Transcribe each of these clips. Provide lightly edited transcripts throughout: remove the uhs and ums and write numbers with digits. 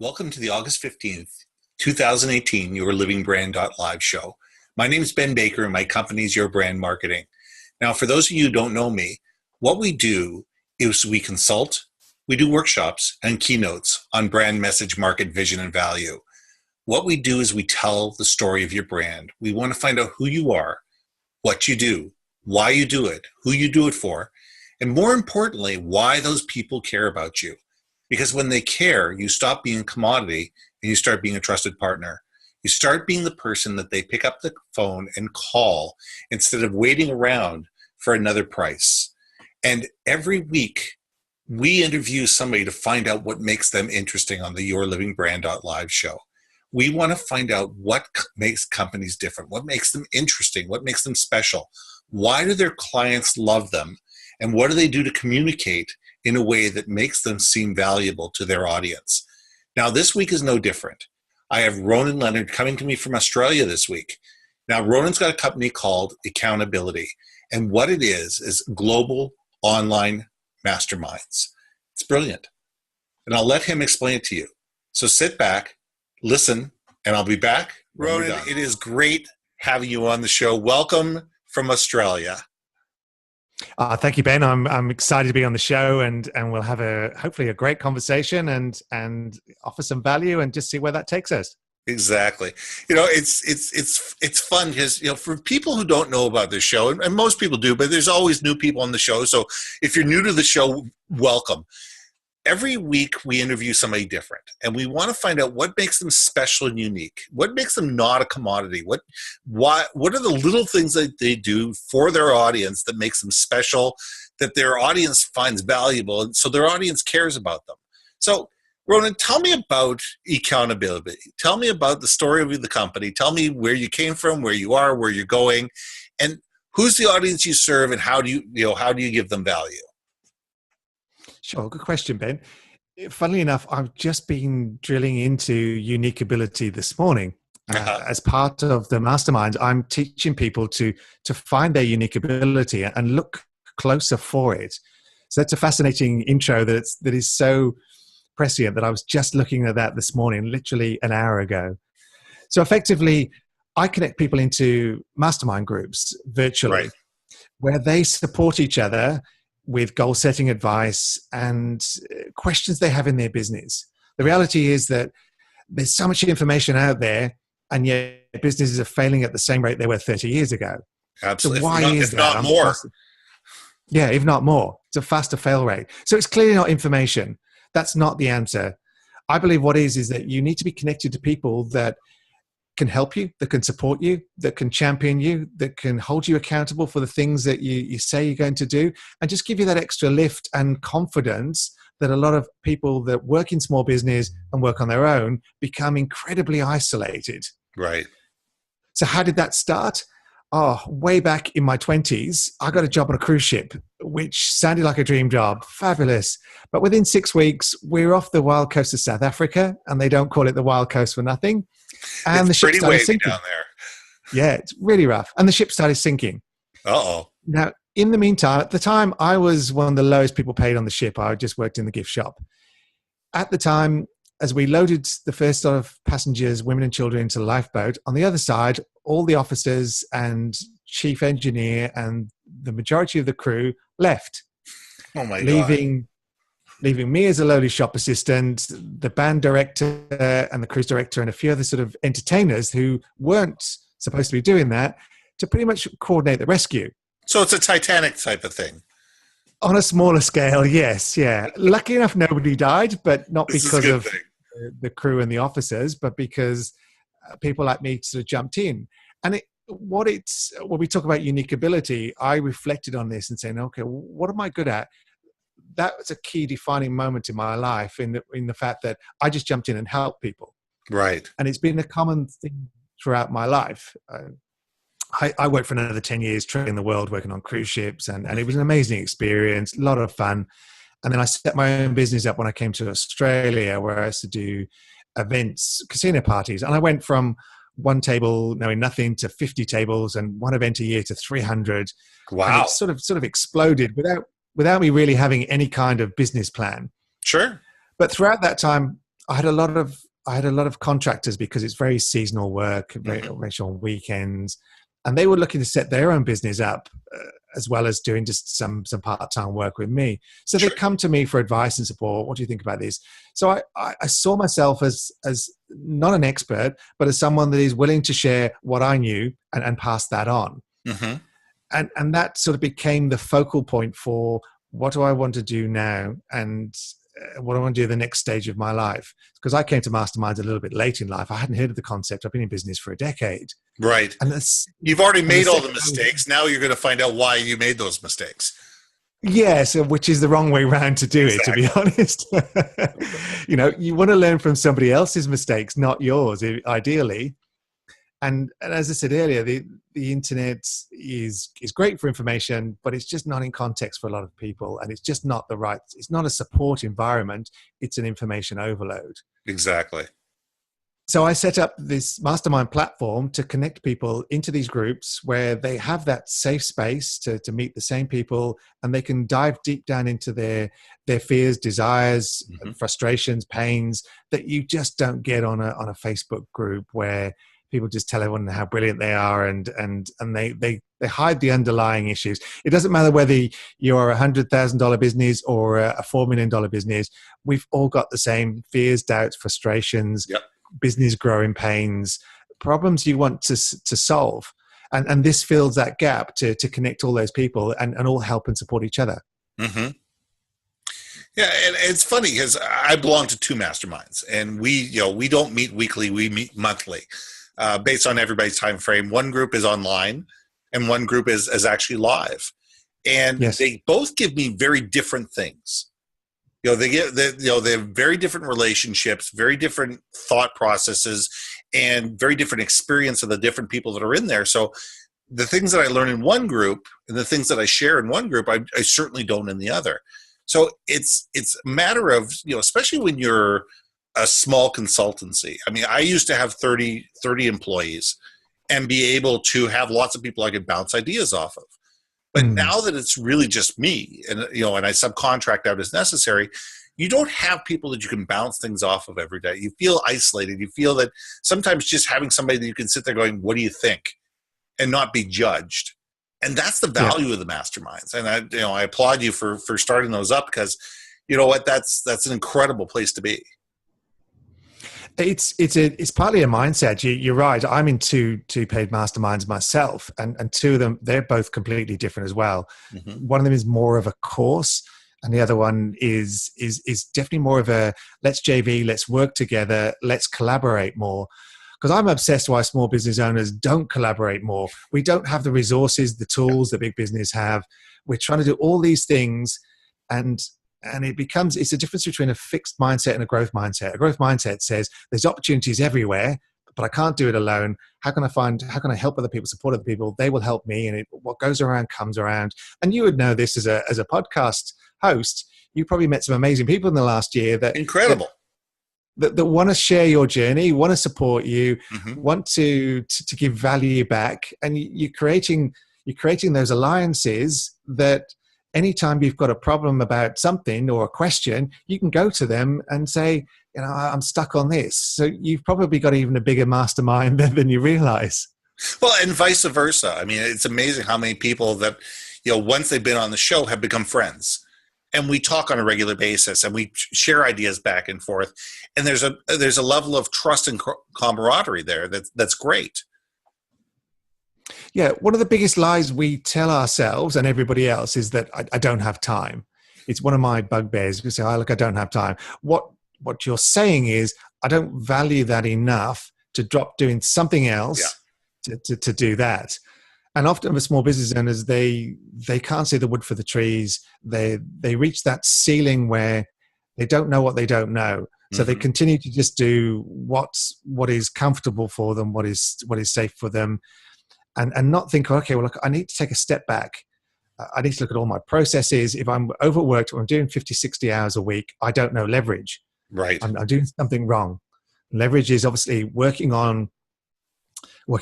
Welcome to the August 15th, 2018 YourLIVINGBrand.live show. My name is Ben Baker and my company is Your Brand Marketing. Now, for those of you who don't know me, what we do is we consult, we do workshops and keynotes on brand message, market, vision, and value. What we do is we tell the story of your brand. We want to find out who you are, what you do, why you do it, who you do it for, and more importantly, why those people care about you. Because when they care, you stop being a commodity and you start being a trusted partner. You start being the person that they pick up the phone and call instead of waiting around for another price. And every week, we interview somebody to find out what makes them interesting on the YourLIVINGBrand.live show. We want to find out what makes companies different, what makes them interesting, what makes them special. Why do their clients love them? And what do they do to communicate in a way that makes them seem valuable to their audience? Now, this week is no different. I have Ronan Leonard coming to me from Australia this week. Now, Ronan's got a company called Accountability, and what it is global online masterminds. It's brilliant, and I'll let him explain it to you. So sit back, listen, and I'll be back. Ronan, it is great having you on the show. Welcome from Australia. Thank you, Ben. I'm excited to be on the show, and we'll have hopefully a great conversation and offer some value and just see where that takes us. Exactly. You know, it's fun because, you know, for people who don't know about this show, and most people do, but there's always new people on the show. So if you're new to the show, welcome. Every week we interview somebody different, and we want to find out what makes them special and unique. What makes them not a commodity? What are the little things that they do for their audience that makes them special, that their audience finds valuable, and so their audience cares about them? So, Ronan, tell me about Accountability. Tell me about the story of the company. Tell me where you came from, where you are, where you're going, and who's the audience you serve, and how do you give them value? Sure, good question, Ben. Funnily enough, I've just been drilling into unique ability this morning. As part of the Mastermind, I'm teaching people to find their unique ability and look closer for it. So that's a fascinating intro that is so prescient that I was just looking at that this morning, literally an hour ago. So effectively, I connect people into mastermind groups virtually, right, where they support each other with goal setting advice and questions they have in their business. The reality is that there's so much information out there, and yet businesses are failing at the same rate they were 30 years ago. Absolutely. So why is that? If not more. Yeah, if not more. It's a faster fail rate. So it's clearly not information. That's not the answer. I believe what is that you need to be connected to people that can help you, that can support you, that can champion you, that can hold you accountable for the things that you say you're going to do, and just give you that extra lift and confidence that a lot of people that work in small business and work on their own become incredibly isolated. Right. So how did that start? Oh, way back in my 20s, I got a job on a cruise ship, which sounded like a dream job. Fabulous. But within 6 weeks, we're off the wild coast of South Africa, and they don't call it the wild coast for nothing. And the ship started sinking down there. Yeah, it's really rough. And the ship started sinking. Uh-oh. Now, in the meantime, at the time, I was one of the lowest people paid on the ship. I just worked in the gift shop. At the time, as we loaded the first lot of passengers, women and children, into the lifeboat, on the other side, all the officers and chief engineer and the majority of the crew left. Oh my God. Leaving me as a lowly shop assistant, the band director and the cruise director and a few other sort of entertainers who weren't supposed to be doing that to pretty much coordinate the rescue. So it's a Titanic type of thing. On a smaller scale, yes, yeah. Lucky enough, nobody died, but not because of the crew and the officers, but because people like me sort of jumped in. And when we talk about unique ability, I reflected on this and saying, okay, what am I good at? That was a key defining moment in my life in the fact that I just jumped in and helped people. Right. And it's been a common thing throughout my life. I worked for another 10 years traveling the world, working on cruise ships, and it was an amazing experience, a lot of fun. And then I set my own business up when I came to Australia, where I used to do events, casino parties. And I went from one table knowing nothing to 50 tables and one event a year to 300. Wow. And it sort of exploded without me really having any kind of business plan. Sure. But throughout that time, I had a lot of contractors because it's very seasonal work, very on weekends, and they were looking to set their own business up as well as doing just some part-time work with me. So they come to me for advice and support. What do you think about this? So I saw myself as not an expert, but as someone that is willing to share what I knew and pass that on. And that sort of became the focal point for what do I want to do now, and what I want to do the next stage of my life. Because I came to Masterminds a little bit late in life. I hadn't heard of the concept. I've been in business for a decade. Right. And you've already made all the mistakes. Now you're going to find out why you made those mistakes. Yes, which is the wrong way around to do it, to be honest. You want to learn from somebody else's mistakes, not yours, ideally. And as I said earlier, the internet is great for information, but it's just not in context for a lot of people. And it's just not it's not a support environment. It's an information overload. Exactly. So I set up this Mastermind platform to connect people into these groups where they have that safe space to meet the same people, and they can dive deep down into their fears, desires, frustrations, pains that you just don't get on a Facebook group where people just tell everyone how brilliant they are and they hide the underlying issues. It doesn't matter whether you're a $100,000 business or a $4 million business. We've all got the same fears, doubts, frustrations, business growing pains, problems you want to solve. And this fills that gap to connect all those people and all help and support each other. Yeah, and it's funny because I belong to two masterminds, and we don't meet weekly, we meet monthly. Based on everybody's time frame. One group is online and one group is actually live. And they both give me very different things. They have very different relationships, very different thought processes, and very different experience of the different people that are in there. So the things that I learn in one group and the things that I share in one group, I certainly don't in the other. So it's a matter of, especially when you're a small consultancy. I mean, I used to have 30 employees and be able to have lots of people I could bounce ideas off of. But now that it's really just me and I subcontract out as necessary, you don't have people that you can bounce things off of every day. You feel isolated. You feel that sometimes just having somebody that you can sit there going, what do you think? And not be judged. And that's the value of the masterminds. And I applaud you for starting those up, because you know what, that's an incredible place to be. It's partly a mindset. You're right. I'm in two paid masterminds myself, and two of them, they're both completely different as well. One of them is more of a course, and the other one is definitely more of a let's JV, let's work together, let's collaborate more. Because I'm obsessed why small business owners don't collaborate more. We don't have the resources, the tools that big business have. We're trying to do all these things, and it's a difference between a fixed mindset and a growth mindset. A growth mindset says there's opportunities everywhere, but I can't do it alone. How can I help other people, support other people? They will help me, and what goes around comes around. And you would know this as a podcast host. You probably met some amazing people in the last year that incredible that want to share your journey, want to support you, want to give value back, and you're creating those alliances that anytime you've got a problem about something or a question, you can go to them and say, I'm stuck on this. So you've probably got even a bigger mastermind than you realize. Well, and vice versa. I mean, it's amazing how many people that, once they've been on the show have become friends. And we talk on a regular basis and we share ideas back and forth. And there's a level of trust and camaraderie there that's great. Yeah, one of the biggest lies we tell ourselves and everybody else is that I don't have time. It's one of my bugbears. You say, look, I don't have time. What you're saying is, I don't value that enough to drop doing something else to do that. And often with small business owners, they can't see the wood for the trees. They reach that ceiling where they don't know what they don't know. So they continue to just do what is comfortable for them, what is safe for them. And not think, okay, well, look, I need to take a step back. I need to look at all my processes. If I'm overworked or I'm doing 50, 60 hours a week, I don't know leverage. Right. I'm doing something wrong. Leverage is obviously working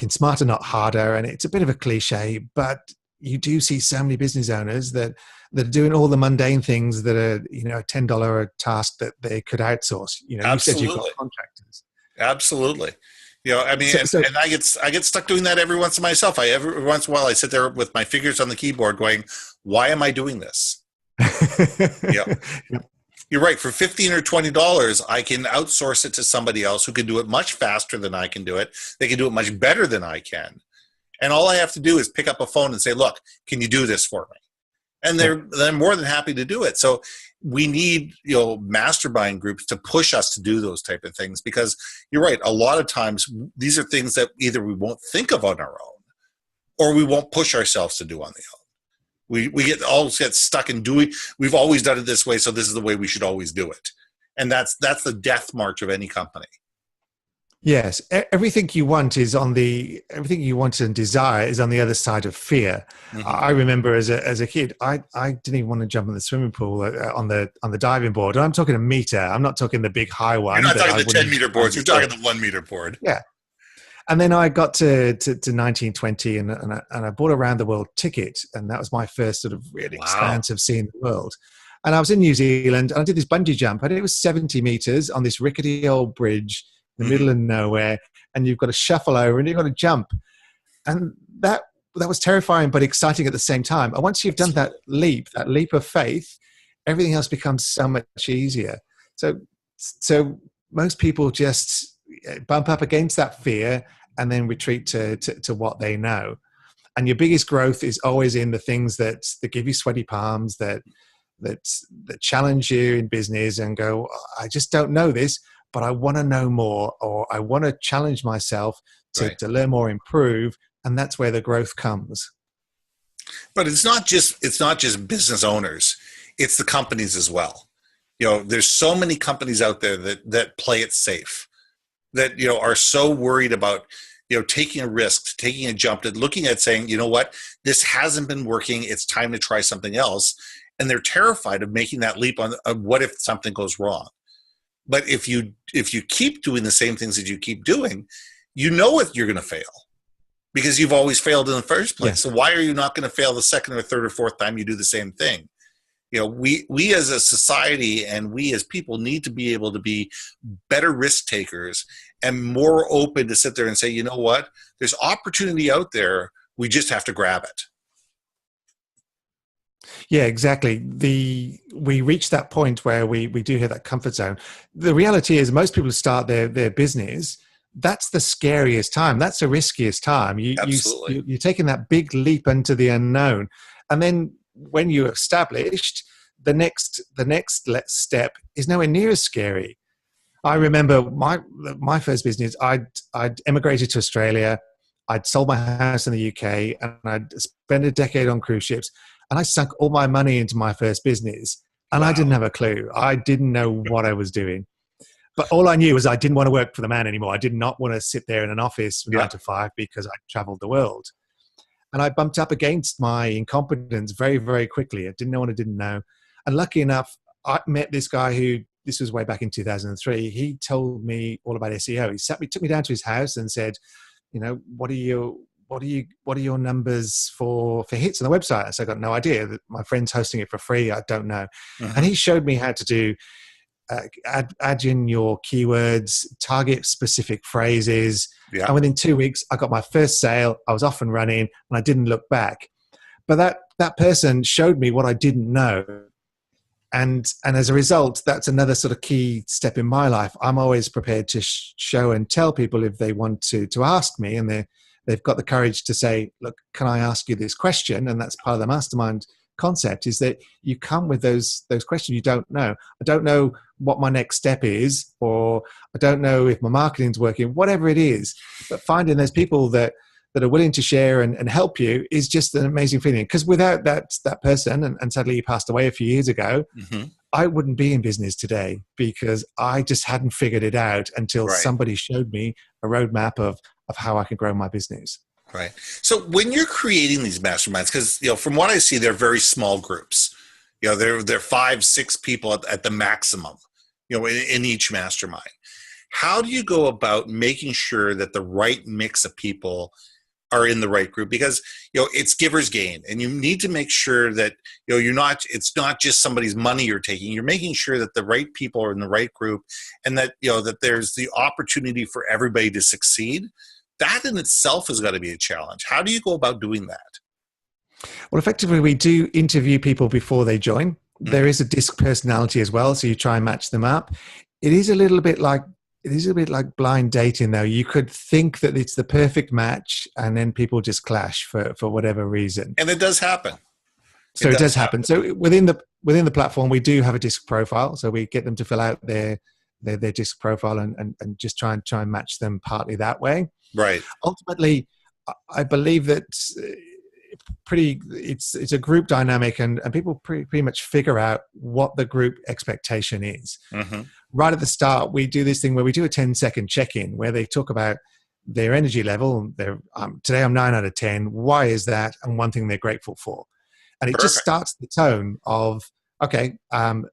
smarter, not harder. And it's a bit of a cliche, but you do see so many business owners that are doing all the mundane things that are, a $10 a task that they could outsource. You said you've got Absolutely. contractors. Absolutely. I mean, So and I get stuck doing that every once in myself. Every once in a while I sit there with my fingers on the keyboard going, why am I doing this? Yeah. Yep. You're right. For $15 or $20, I can outsource it to somebody else who can do it much faster than I can do it. They can do it much better than I can. And all I have to do is pick up a phone and say, look, can you do this for me? And they're more than happy to do it. So we need, mastermind groups to push us to do those type of things, because you're right. A lot of times these are things that either we won't think of on our own or we won't push ourselves to do on the own. We always get stuck in doing, we've always done it this way, so this is the way we should always do it. And that's the death march of any company. Yes, everything you want and desire is on the other side of fear. Mm-hmm. I remember as a kid, I didn't even want to jump in the swimming pool on the diving board. And I'm talking a meter. I'm not talking the big high one. You're not talking the 10-meter boards. You're talking the 1-meter board. Yeah. And then I got to 1920 and I bought a round the world ticket, and that was my first sort of really expansive seeing the world. And I was in New Zealand and I did this bungee jump, and it was 70 meters on this rickety old bridge in the middle of nowhere, and you've got to shuffle over and you've got to jump. And that was terrifying but exciting at the same time. And once you've done that leap of faith, everything else becomes so much easier. So most people just bump up against that fear and then retreat to what they know. And your biggest growth is always in the things that give you sweaty palms, that challenge you in business and go, I just don't know this, but I want to know more, or I want to challenge myself to learn more, improve. And that's where the growth comes. But it's not just business owners. It's the companies as well. There's so many companies out there that play it safe, that, are so worried about, taking a risk, taking a jump, and looking at saying, you know what, this hasn't been working. It's time to try something else. And they're terrified of making that leap on what if something goes wrong. But if you keep doing the same things that you keep doing, you're going to fail, because you've always failed in the first place. Yeah. So why are you not going to fail the second or third or fourth time you do the same thing? We as a society and we as people need to be able to be better risk takers and more open to sit there and say, you know what, there's opportunity out there. We just have to grab it. Yeah, exactly. We reach that point where we do hit that comfort zone. The reality is most people start their business. That's the scariest time. That's the riskiest time. You're taking that big leap into the unknown. And then when you're established, the next step is nowhere near as scary. I remember my first business, I'd emigrated to Australia. I'd sold my house in the UK, and I'd spent a decade on cruise ships. And I sunk all my money into my first business, and I didn't have a clue. I didn't know what I was doing. But all I knew was I didn't want to work for the man anymore. I did not want to sit there in an office from 9 to 5 because I traveled the world. And I bumped up against my incompetence very, very quickly. I didn't know what I didn't know. And lucky enough, I met this guy who, this was way back in 2003. He told me all about SEO. He took me down to his house and said, what are your numbers for hits on the website? So I got no idea. My friend's hosting it for free. I don't know. Mm-hmm. And he showed me how to do add in your keywords, target specific phrases. Yeah. And within 2 weeks, I got my first sale. I was off and running, and I didn't look back. But that person showed me what I didn't know. And as a result, that's another sort of key step in my life. I'm always prepared to show and tell people if they want to ask me, and they've got the courage to say, look, can I ask you this question? And that's part of the mastermind concept, is that you come with those questions you don't know. I don't know what my next step is, or I don't know if my marketing's working, whatever it is. But finding those people that are willing to share and help you is just an amazing feeling. Because without that person, and sadly he passed away a few years ago, mm-hmm. I wouldn't be in business today, because I just hadn't figured it out until somebody showed me a roadmap of how I can grow my business. Right. So when you're creating these masterminds, because from what I see, they're very small groups. They're 5-6 people at the maximum. In each mastermind. How do you go about making sure that the right mix of people are in the right group, because it's giver's gain, and you need to make sure that it's not just somebody's money you're taking. You're making sure that the right people are in the right group, and that that there's the opportunity for everybody to succeed. That in itself has got to be a challenge. How do you go about doing that? Well, effectively, we do interview people before they join. There is a disc personality as well, so you try and match them up. It is a little bit like blind dating, though. You could think that it's the perfect match, and then people just clash for whatever reason. And it does happen. So it does happen. So within the platform, we do have a disc profile. So we get them to fill out their disc profile and just try and match them partly that way. Right. Ultimately, I believe that it's a group dynamic, and people pretty much figure out what the group expectation is. Mm-hmm. Right at the start, we do this thing where we do a 10-second check-in where they talk about their energy level. Today I'm 9 out of 10. Why is that? And one thing they're grateful for. And it just starts the tone of, okay, I'm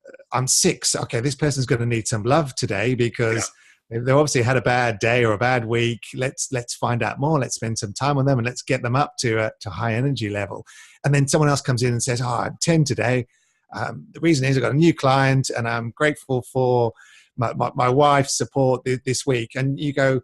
6. Okay, this person's going to need some love today because they obviously had a bad day or a bad week. Let's find out more. Let's spend some time on them, and let's get them up to high energy level. And then someone else comes in and says, I'm 10 today. The reason is I've got a new client, and I'm grateful for my wife's support this week. And you go,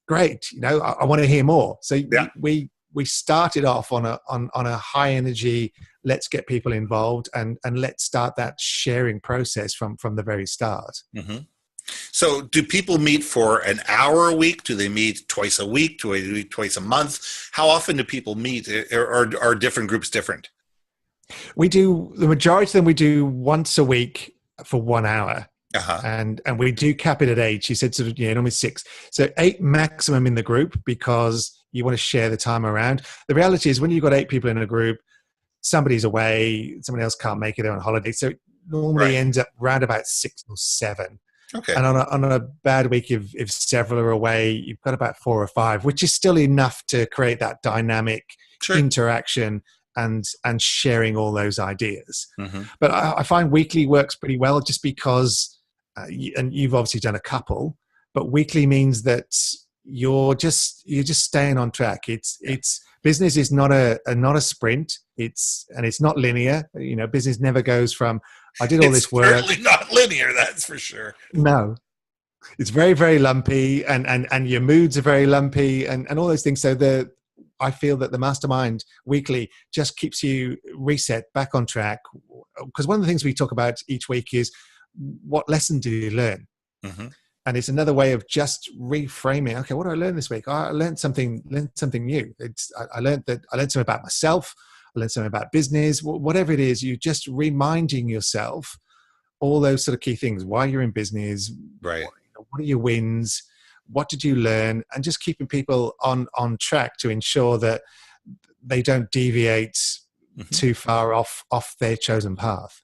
great, I want to hear more. So we started off on a high energy. Let's get people involved, and let's start that sharing process from the very start. Mm-hmm. So do people meet for an hour a week? Do they meet twice a week? Do they meet twice a month? How often do people meet? Or are different groups different? We do, the majority of them we do once a week for 1 hour. Uh-huh. And we do cap it at 8. She said sort of, normally 6. So 8 maximum in the group, because you want to share the time around. The reality is when you've got 8 people in a group, somebody's away, somebody else can't make it, they're on holiday. So it normally ends up round about 6 or 7. Okay. And on a bad week, if several are away, you've got about 4 or 5, which is still enough to create that dynamic interaction and sharing all those ideas. Mm-hmm. But I find weekly works pretty well, just because, and you've obviously done a couple, but weekly means that you're just staying on track. It's business is not a sprint. It's not linear. Business never goes from I did all this work. It's certainly not linear, that's for sure. No, it's very, very lumpy, and your moods are very lumpy, and all those things. So I feel that the Mastermind weekly just keeps you reset back on track, because one of the things we talk about each week is what lesson do you learn? Mm-hmm. And it's another way of just reframing. Okay, what did I learn this week? I learned something new. I learned something about myself. I learned something about business. Whatever it is, you're just reminding yourself all those sort of key things. Why you're in business. Right. What are your wins? What did you learn? And just keeping people on track to ensure that they don't deviate too far off their chosen path.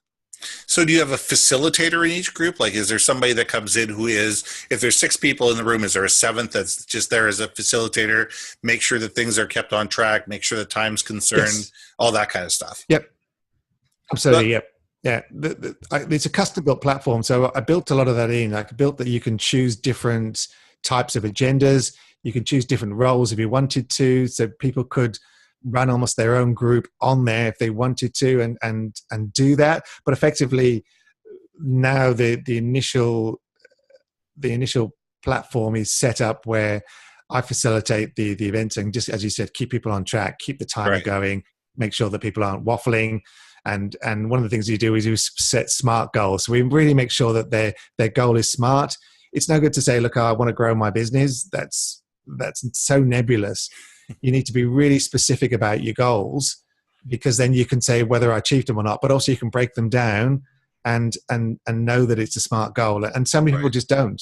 So do you have a facilitator in each group? Like, is there somebody that comes in who is, if there's 6 people in the room, is there a 7th that's just there as a facilitator, make sure that things are kept on track, make sure the time's concerned, all that kind of stuff? Yep. Absolutely. Yep. Yeah. It's a custom built platform. So I built a lot of that in. I built that you can choose different types of agendas. You can choose different roles if you wanted to. So people could run almost their own group on there if they wanted to, and do that. But effectively now the initial platform is set up where I facilitate the events, and just, as you said, keep people on track, keep the timer going, make sure that people aren't waffling. And one of the things you do is you set smart goals. So we really make sure that their goal is smart. It's no good to say, look, I want to grow my business. That's so nebulous. You need to be really specific about your goals, because then you can say whether I achieved them or not, but also you can break them down and know that it's a smart goal. And so many people just don't.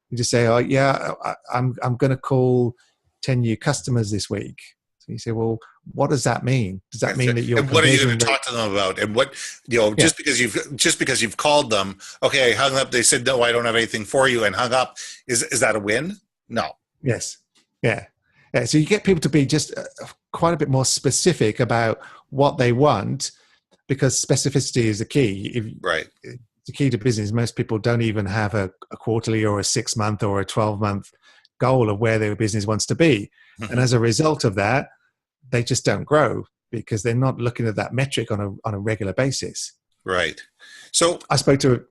You just say, oh yeah, I'm going to call 10 new customers this week. So you say, well, what does that mean? Does that mean that you're, and what are you going to talk to them about? And what, just because you've called them, okay, I hung up, they said, no, I don't have anything for you, and hung up. Is that a win? No. Yes. Yeah. Yeah, so you get people to be just quite a bit more specific about what they want, because specificity is the key. The key to business. Most people don't even have a quarterly or a 6-month or a 12-month goal of where their business wants to be. And as a result of that, they just don't grow because they're not looking at that metric on a regular basis. Right. So I spoke to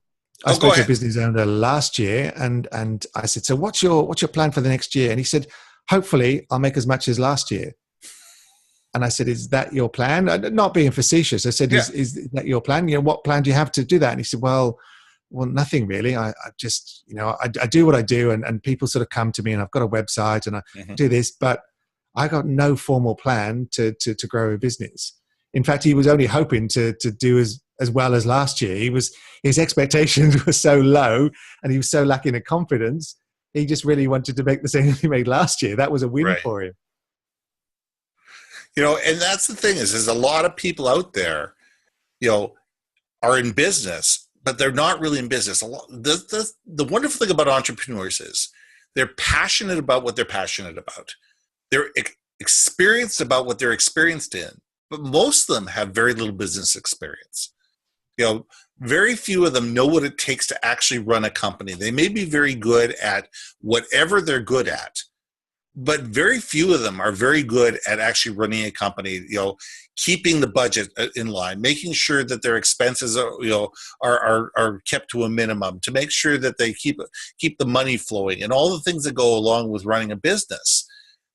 a business owner last year, and I said, "So what's your plan for the next year?" And he said, "Hopefully, I'll make as much as last year." And I said, "Is that your plan?" Not being facetious. I said, "Is that your plan? What plan do you have to do that?" And he said, "Well, nothing really. I just, I do what I do, and people sort of come to me, and I've got a website, and I do this, but I got no formal plan to grow a business." In fact, he was only hoping to do as well as last year. His expectations were so low, and he was so lacking in confidence. He just really wanted to make the same he made last year. That was a win for him. And that's the thing is a lot of people out there, are in business, but they're not really in business. The wonderful thing about entrepreneurs is they're passionate about what they're passionate about. They're experienced about what they're experienced in, but most of them have very little business experience. Very few of them know what it takes to actually run a company. They may be very good at whatever they're good at, but very few of them are very good at actually running a company, keeping the budget in line, making sure that their expenses are kept to a minimum, to make sure that they keep the money flowing and all the things that go along with running a business.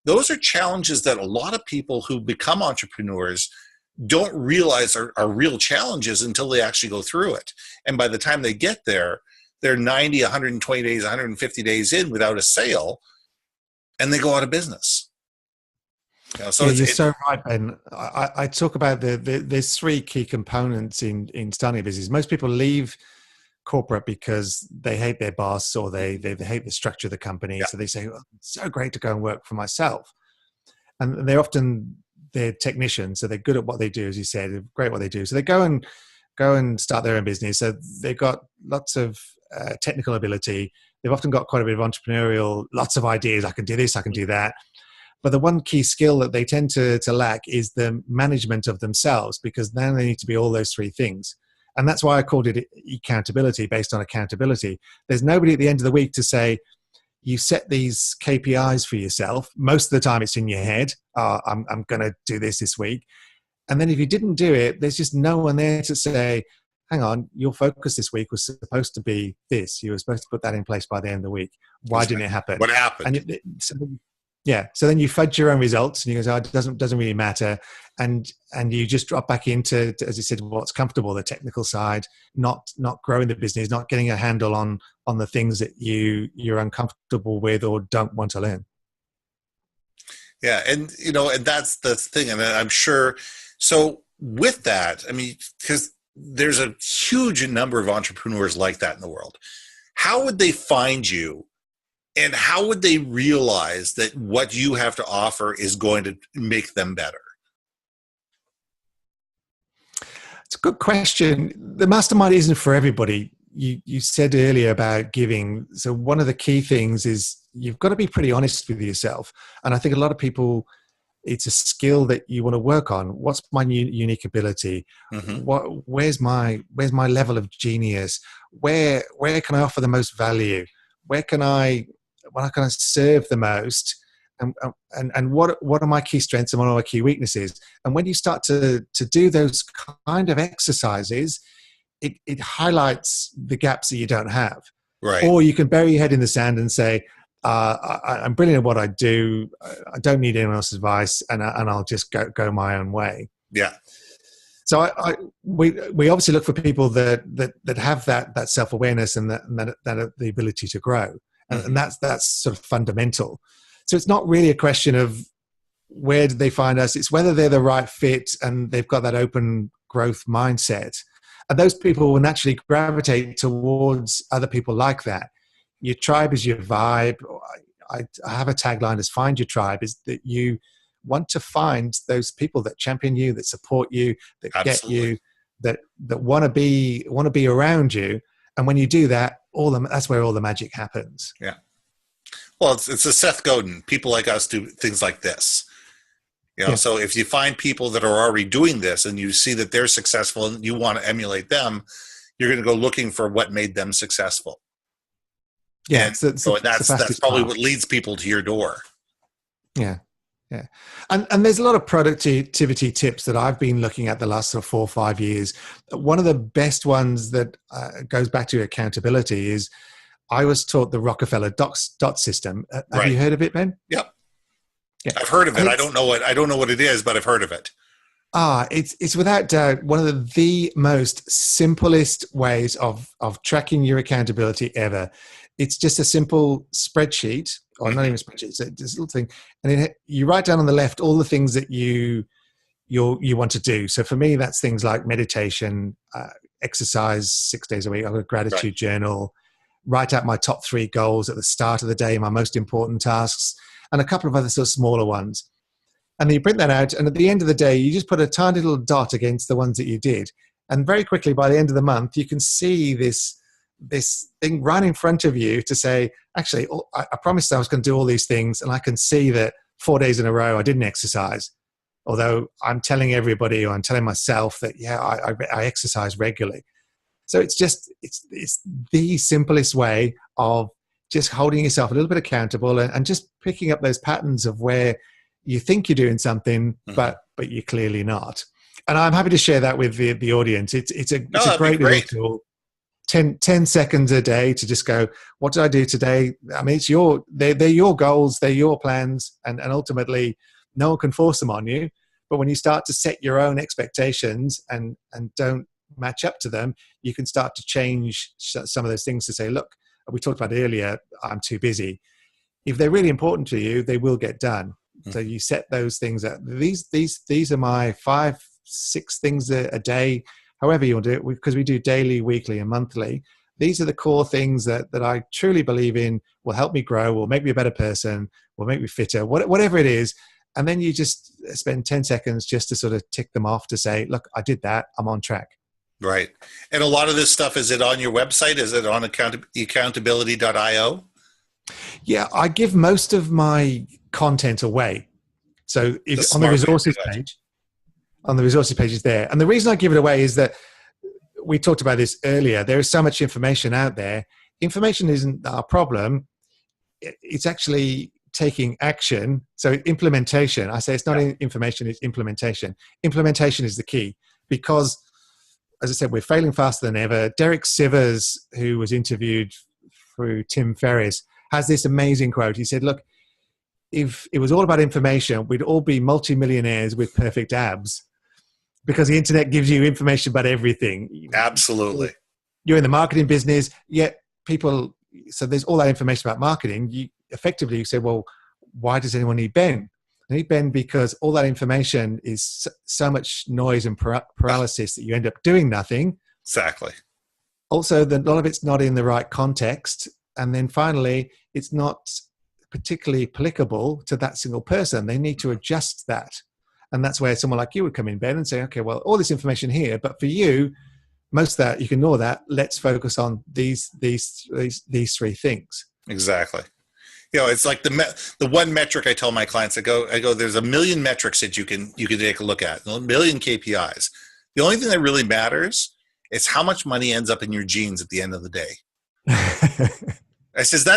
Those are challenges that a lot of people who become entrepreneurs don't realize are real challenges until they actually go through it. And by the time they get there, they're 90, 120 days, 150 days in without a sale, and they go out of business. You're so right, Ben. I talk about there's three key components in starting a business. Most people leave corporate because they hate their boss or they hate the structure of the company. Yeah. So they say, it's so great to go and work for myself. And they're technicians, so they're good at what they do, as you said, they're great at what they do. So they go and start their own business. So they've got lots of technical ability. They've often got quite a bit of entrepreneurial, lots of ideas. I can do this, I can do that. But the one key skill that they tend to lack is the management of themselves, because now they need to be all those three things. And that's why I called it accountability, based on accountability. There's nobody at the end of the week to say, you set these KPIs for yourself. Most of the time it's in your head. I'm going to do this week. And then if you didn't do it, there's just no one there to say, hang on, your focus this week was supposed to be this. You were supposed to put that in place by the end of the week. Why didn't it happen? What happened? And so then you fudge your own results and you go, it doesn't really matter. And you just drop back into, as you said, what's comfortable, the technical side, not growing the business, not getting a handle on the things that you're uncomfortable with or don't want to learn. Yeah. And, and that's the thing. And I'm sure. So with that, because there's a huge number of entrepreneurs like that in the world, how would they find you? And how would they realize that what you have to offer is going to make them better? It's a good question. The mastermind isn't for everybody. You said earlier about giving. So one of the key things is you've got to be pretty honest with yourself. And I think a lot of people, it's a skill that you want to work on. What's my unique ability? Mm-hmm. Where's my level of genius? Where can I offer the most value? Where can I serve the most? And what are my key strengths and what are my key weaknesses? And when you start to do those kind of exercises, it highlights the gaps that you don't have. Right. Or you can bury your head in the sand and say, I'm brilliant at what I do. I don't need anyone else's advice, and I'll just go my own way. Yeah. So we obviously look for people that have that self-awareness and that the ability to grow. And that's sort of fundamental. So it's not really a question of where did they find us. It's whether they're the right fit and they've got that open growth mindset. And those people will naturally gravitate towards other people like that. Your tribe is your vibe. I have a tagline as find your tribe, is that you want to find those people that champion you, that support you, that Absolutely. get you, that want to be around you. And when you do that, that's where all the magic happens. Yeah. Well, it's a Seth Godin. People like us do things like this. Yeah. So if you find people that are already doing this and you see that they're successful and you want to emulate them, you're going to go looking for what made them successful. Yeah, And so that's probably what leads people to your door. Yeah. Yeah. And there's a lot of productivity tips that I've been looking at the last sort of 4 or 5 years. One of the best ones that goes back to accountability is I was taught the Rockefeller dot system. Have you heard of it, Ben? Yep. Yeah. I've heard of it. I don't know what it is, but I've heard of it. It's without doubt one of the most simplest ways of tracking your accountability ever. It's just a simple spreadsheet, or not even a spreadsheet. It's this little thing, and you write down on the left all the things that you want to do. So for me, that's things like meditation, exercise 6 days a week. I've got a gratitude journal. Write out my top 3 goals at the start of the day, my most important tasks, and a couple of other sort of smaller ones. And then you print that out, and at the end of the day, you just put a tiny little dot against the ones that you did. And very quickly, by the end of the month, you can see this thing right in front of you to say, actually, I promised I was going to do all these things, and I can see that 4 days in a row I didn't exercise. Although I'm telling everybody, or I'm telling myself that, yeah, I exercise regularly. So it's the simplest way of just holding yourself a little bit accountable and just picking up those patterns of where you think you're doing something, but you're clearly not. And I'm happy to share that with the audience. It's a great little tool. 10 seconds a day to just go, what did I do today? I mean, they're your goals, they're your plans, and ultimately no one can force them on you. But when you start to set your own expectations and don't match up to them, you can start to change some of those things to say, look, we talked about earlier, I'm too busy. If they're really important to you, they will get done. So you set those things up. These are my 5, 6 things a day, however you want to do it, because we do daily, weekly, and monthly. These are the core things that I truly believe in will help me grow, will make me a better person, will make me fitter, whatever it is. And then you just spend 10 seconds just to sort of tick them off to say, look, I did that. I'm on track. Right. And a lot of this stuff, is it on your website? Is it on accountability.io? Yeah, I give most of my content away. So if on the resources page is there. And the reason I give it away is that we talked about this earlier. There is so much information out there. Information isn't our problem. It's actually taking action. So implementation, I say it's not information, it's implementation. Implementation is the key because, as I said, we're failing faster than ever. Derek Sivers, who was interviewed through Tim Ferriss, has this amazing quote. He said, look, if it was all about information, we'd all be multimillionaires with perfect abs because the internet gives you information about everything. Absolutely. You're in the marketing business, yet people, so there's all that information about marketing. You say, well, why does anyone need Ben? They need Ben because all that information is so much noise and paralysis that you end up doing nothing. Exactly. Also, a lot of it's not in the right context. And then finally, it's not particularly applicable to that single person. They need to adjust that. And that's where someone like you would come in, Ben, and say, okay, well, all this information here, but for you, most of that, you can ignore that. Let's focus on these 3 things. Exactly. You know, it's like the one metric I tell my clients, I go, there's a million metrics that you can take a look at, a million KPIs. The only thing that really matters is how much money ends up in your jeans at the end of the day. It says,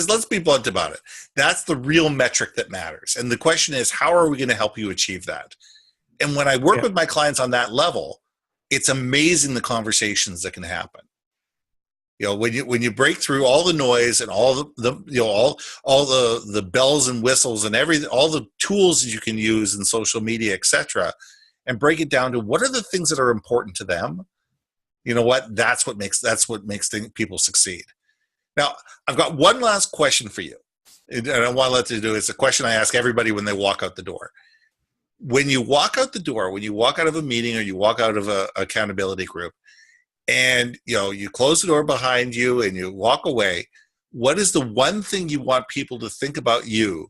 let's be blunt about it. That's the real metric that matters. And the question is, how are we going to help you achieve that? And when I work with my clients on that level, it's amazing the conversations that can happen. You know, when you break through all the noise and all the bells and whistles and all the tools that you can use in social media, etc., and break it down to what are the things that are important to them. You know what? That's what makes people succeed. Now, I've got one last question for you, and I want to let you do. It's a question I ask everybody when they walk out the door. When you walk out the door, when you walk out of a meeting or you walk out of a accountability group, and you close the door behind you and you walk away, what is the one thing you want people to think about you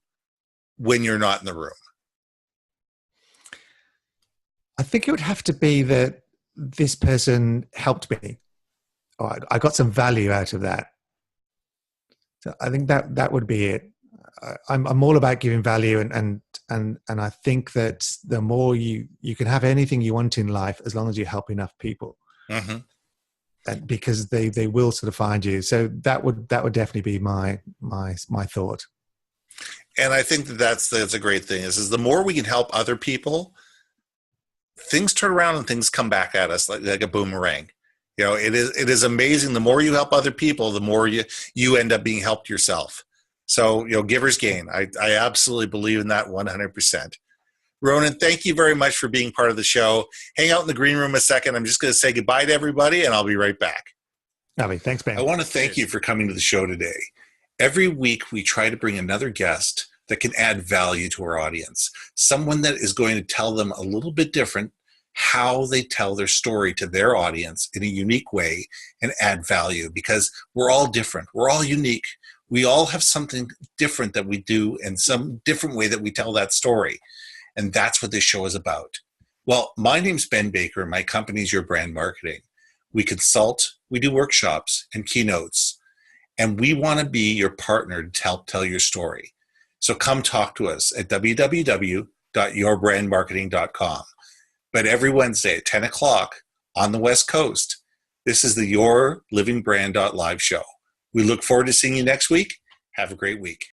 when you're not in the room? I think it would have to be that this person helped me. Or I got some value out of that. So I think that would be it. I'm all about giving value, and I think that the more you can have anything you want in life as long as you help enough people. Mm-hmm. because they will sort of find you. So that would definitely be my thought. And I think that's a great thing is the more we can help other people, things turn around and things come back at us like a boomerang. It is amazing. The more you help other people, the more you end up being helped yourself. So, givers gain. I absolutely believe in that 100%. Ronan, thank you very much for being part of the show. Hang out in the green room a second. I'm just going to say goodbye to everybody, and I'll be right back. Lovely. Thanks, Ben. I want to thank you for coming to the show today. Every week, we try to bring another guest that can add value to our audience, someone that is going to tell them a little bit different how they tell their story to their audience in a unique way and add value, because we're all different. We're all unique. We all have something different that we do and some different way that we tell that story. And that's what this show is about. Well, my name's Ben Baker, and my company's Your Brand Marketing. We consult, we do workshops and keynotes, and we want to be your partner to help tell your story. So come talk to us at www.yourbrandmarketing.com. But every Wednesday at 10 o'clock on the West Coast, this is the YourLIVINGBrand.live show. We look forward to seeing you next week. Have a great week.